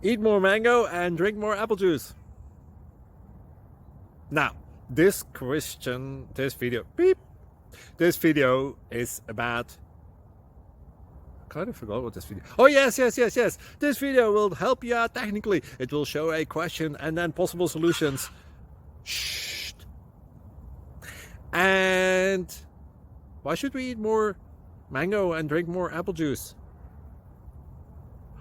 Eat more mango and drink more apple juice. Now, this video is about, I kind of forgot what this video. Oh yes. This video will help you out technically. It will show a question and then possible solutions. Shh. And why should we eat more mango and drink more apple juice?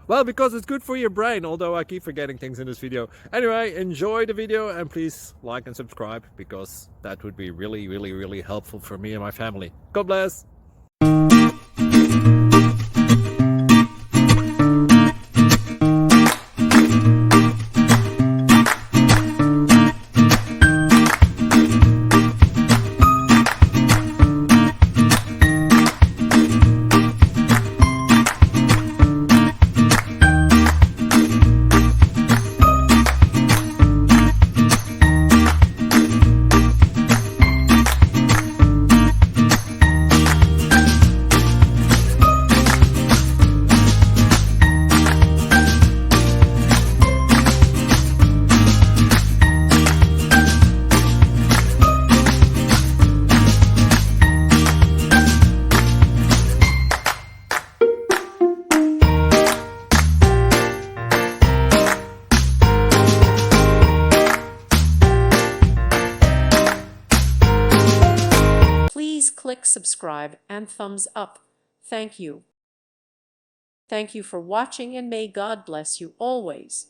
Well, because it's good for your brain, although I keep forgetting things in this video. Anyway, enjoy the video and please like and subscribe, because that would be really helpful for me and my family. God bless! Please click subscribe and thumbs up. Thank you. Thank you for watching, and may God bless you always.